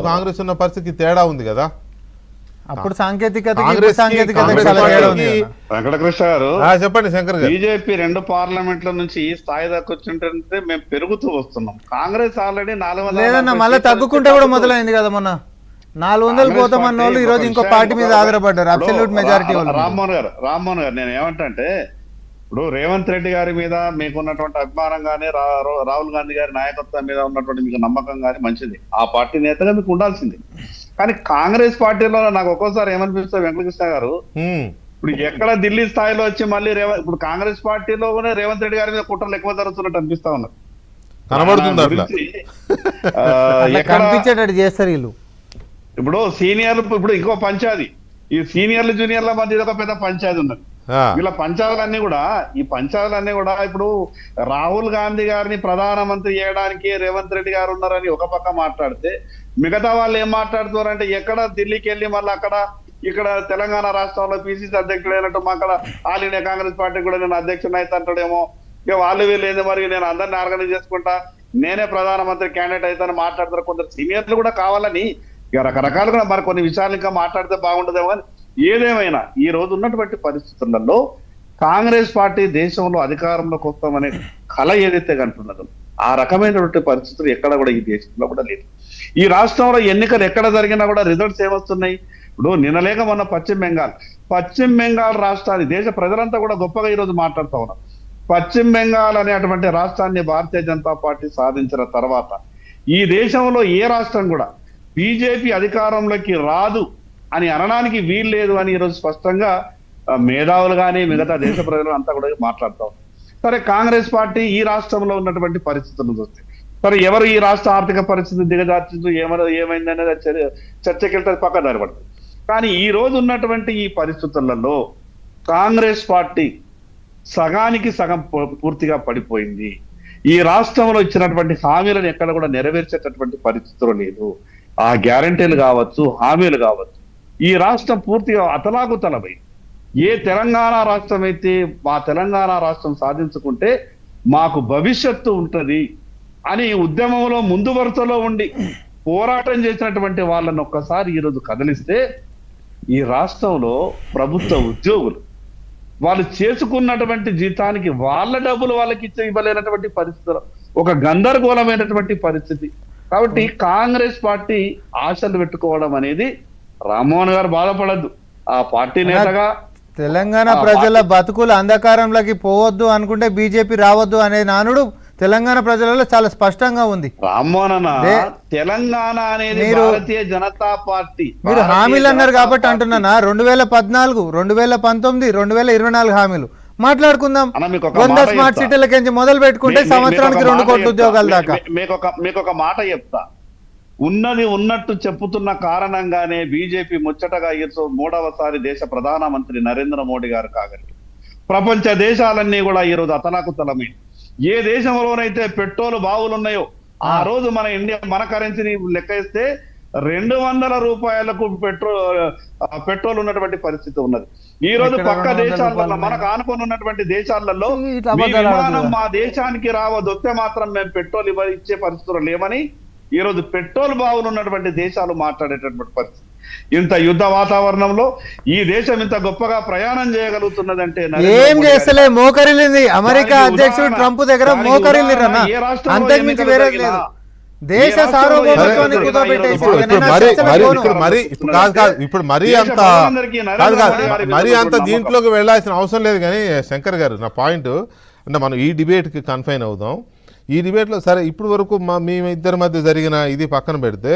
కాంగ్రెస్ ఉన్న పరిస్థితికి తేడా ఉంది కదా. అప్పుడు సాంకేతికత వెంకటకృష్ణ గారు చెప్పండి శంకర్ గారు. బీజేపీ 2 పార్లమెంట్ల నుంచి ఈ స్థాయి దాకా వచ్చింటే మేము పెరుగుతూ వస్తున్నాం. కాంగ్రెస్ ఆల్రెడీ 400 లేదన్నా మళ్ళీ తగ్గుకుంటే కూడా మొదలైంది కదా. మొన్న 400 పోతామన్న వాళ్ళు ఈ రోజు ఇంకో పార్టీ మీద ఆధారపడ్డారు. అబ్సల్యూట్ మెజారిటీ వాళ్ళు. రామ్మోహన్ గారు నేను ఏమంటే ఇప్పుడు రేవంత్ రెడ్డి గారి మీద మీకున్నటువంటి అభిమానం కానీ రాహుల్ గాంధీ గారి నాయకత్వం మీద ఉన్నటువంటి మీకు నమ్మకం కానీ మంచిది, ఆ పార్టీ నేతగా మీకు ఉండాల్సింది. కానీ కాంగ్రెస్ పార్టీలో నాకు ఒక్కోసారి ఏమనిపిస్తుంది వెంకటకృష్ణ గారు, ఇప్పుడు ఎక్కడ ఢిల్లీ స్థాయిలో వచ్చి మళ్ళీ ఇప్పుడు కాంగ్రెస్ పార్టీలోనే రేవంత్ రెడ్డి గారి మీద కుట్రలు ఎక్కువ జరుగుతున్నట్టు అనిపిస్తా ఉన్నారు. కనిపించేటట్టు చేస్తారు వీళ్ళు. ఇప్పుడు సీనియర్లు ఇప్పుడు ఇంకో పంచాయతీ, ఈ సీనియర్లు జూనియర్ల మధ్య ఒక పెద్ద పంచాయతీ ఉన్నది. వీళ్ళ పంచాయతీలన్నీ కూడా ఇప్పుడు రాహుల్ గాంధీ గారిని ప్రధానమంత్రి చేయడానికి రేవంత్ రెడ్డి గారు ఉన్నారని ఒక పక్క మాట్లాడితే, మిగతా వాళ్ళు ఏం మాట్లాడుతున్నారంటే ఎక్కడ ఢిల్లీకి వెళ్ళి మళ్ళీ ఇక్కడ తెలంగాణ రాష్ట్రంలో పిసిసి అధ్యక్షుడు అయినట్టు అక్కడ ఆల్ ఇండియా కాంగ్రెస్ పార్టీ కూడా నేను అధ్యక్షుడు అయితే అంటాడేమో, ఇక వాళ్ళు వీళ్ళు ఏంది మరి నేను అందరినీ ఆర్గనైజ్ చేసుకుంటా నేనే ప్రధానమంత్రి క్యాండిడేట్ అవుతానని మాట్లాడతారు. కొందరు సీనియర్లు కూడా కావాలని ఇక రకరకాలుగా మరి కొన్ని విషయాలు ఇంకా మాట్లాడితే బాగుంటుందేమో. కానీ ఏదేమైనా ఈ రోజు ఉన్నటువంటి పరిస్థితులలో కాంగ్రెస్ పార్టీ దేశంలో అధికారంలోకి వస్తామనే కళ ఏదైతే కంటున్నదో ఆ రకమైనటువంటి పరిస్థితులు ఎక్కడ కూడా ఈ దేశంలో కూడా లేదు. ఈ రాష్ట్రంలో ఎన్నికలు ఎక్కడ జరిగినా కూడా రిజల్ట్స్ ఏమొస్తున్నాయి. ఇప్పుడు నిన్నలేక మొన్న పశ్చిమ బెంగాల్ రాష్ట్రాన్ని దేశ ప్రజలంతా కూడా గొప్పగా ఈరోజు మాట్లాడుతూ ఉన్నారు. పశ్చిమ బెంగాల్ అనేటువంటి రాష్ట్రాన్ని భారతీయ జనతా పార్టీ సాధించిన తర్వాత ఈ దేశంలో ఏ రాష్ట్రం కూడా బీజేపీ అధికారంలోకి రాదు అని అనడానికి వీల్లేదు అని ఈరోజు స్పష్టంగా మేధావులు కానీ మిగతా దేశ ప్రజలు అంతా కూడా మాట్లాడుతూ ఉన్నారు. సరే, కాంగ్రెస్ పార్టీ ఈ రాష్ట్రంలో ఉన్నటువంటి పరిస్థితులను చూస్తే సరే ఎవరు ఈ రాష్ట్ర ఆర్థిక పరిస్థితి దిగజార్చిందో ఏమైంది అనేది చర్చకి వెళ్తే పక్క దారిపడుతుంది. కానీ ఈ రోజు ఉన్నటువంటి ఈ పరిస్థితులలో కాంగ్రెస్ పార్టీ సగానికి సగం పూర్తిగా పడిపోయింది. ఈ రాష్ట్రంలో ఇచ్చినటువంటి హామీలను ఎక్కడ కూడా నెరవేర్చేటటువంటి పరిస్థితులు లేదు. ఆ గ్యారంటీలు కావచ్చు, హామీలు కావచ్చు, ఈ రాష్ట్రం పూర్తిగా అతలాకుతలమై ఏ తెలంగాణ రాష్ట్రం అయితే మా తెలంగాణ రాష్ట్రం సాధించుకుంటే మాకు భవిష్యత్తు ఉంటది అని ఉద్యమంలో ముందు వరుసలో ఉండి పోరాటం చేసినటువంటి వాళ్ళని ఒక్కసారి ఈరోజు కదిలిస్తే ఈ రాష్ట్రంలో ప్రభుత్వ ఉద్యోగులు వాళ్ళు చేసుకున్నటువంటి జీతానికి వాళ్ళ డబ్బులు వాళ్ళకి ఇవ్వలేనటువంటి పరిస్థితులు, ఒక గందరగోళమైనటువంటి పరిస్థితి. కాబట్టి కాంగ్రెస్ పార్టీ ఆశలు పెట్టుకోవడం అనేది రామ్మోహన్ గారు బాధపడద్దు. ఆ పార్టీ నేతగా తెలంగాణ ప్రజల బతుకులు అంధకారంలోకి పోవద్దు అనుకుంటే బీజేపీ రావద్దు అనే నానుడు తెలంగాణ ప్రజలలో చాలా స్పష్టంగా ఉంది. రామ్మోహన్ అన్న, తెలంగాణ అనేది భారతీయ జనతా పార్టీ. మీరు హామీలు అన్నారు కాబట్టి అంటున్నానా, 2014, 2019, 2024 హామీలు మాట్లాడుకుందాం. 100 స్మార్ట్ సిటీలకి మొదలు పెట్టుకుంటే సంవత్సరానికి 2 కోట్ల ఉద్యోగాల దాకా. మీకు ఒక మాట చెప్తా, ఉన్నది ఉన్నట్టు చెప్పుతున్న కారణంగానే బీజేపీ ముచ్చటగా 3వసారి దేశ ప్రధానమంత్రి నరేంద్ర మోడీ గారు కాగలి ప్రపంచ దేశాలన్నీ కూడా ఈరోజు అతలాకుతలమే. ఏ దేశంలోనైతే పెట్రోల్ బావులు ఉన్నాయో ఆ రోజు మన ఇండియా మన కరెన్సీని లెక్క ఇస్తే 200 రూపాయలకు పెట్రోల్ ఉన్నటువంటి పరిస్థితి ఉన్నది. ఈ రోజు పక్క దేశాలలో మనకు ఆనుకొని ఉన్నటువంటి దేశాలలో విమానం మా దేశానికి రావదొస్తే మాత్రం మేము పెట్రోల్ ఇచ్చే పరిస్థితులు లేవని ఈ రోజు పెట్రోల్ బావులు ఉన్నటువంటి దేశాలు మాట్లాడేటటువంటి పరిస్థితి. ఇంత యుద్ధ వాతావరణంలో ఈ దేశం ఇంత గొప్పగా ప్రయాణం చేయగలుగుతున్నదంటే ఏం చేస్తలే, మోకరిల్లింది. అమెరికా అధ్యక్షుడు ట్రంప్ దగ్గర మోకరిల్లిరన్నా, అంతకుమించి వేరే లేదు. దేశ సార్వభౌమత్వాన్ని ఇప్పుడు మరీ అంత దీంట్లోకి వెళ్లాల్సిన అవసరం లేదు. కానీ శంకర్ గారు, నా పాయింట్ అంటే మనం ఈ డిబేట్కి కన్ఫైన్ అవుదాం. ఈ డిబేట్లో సరే ఇప్పుడు వరకు మీ ఇద్దరి మధ్య జరిగిన ఇది పక్కన పెడితే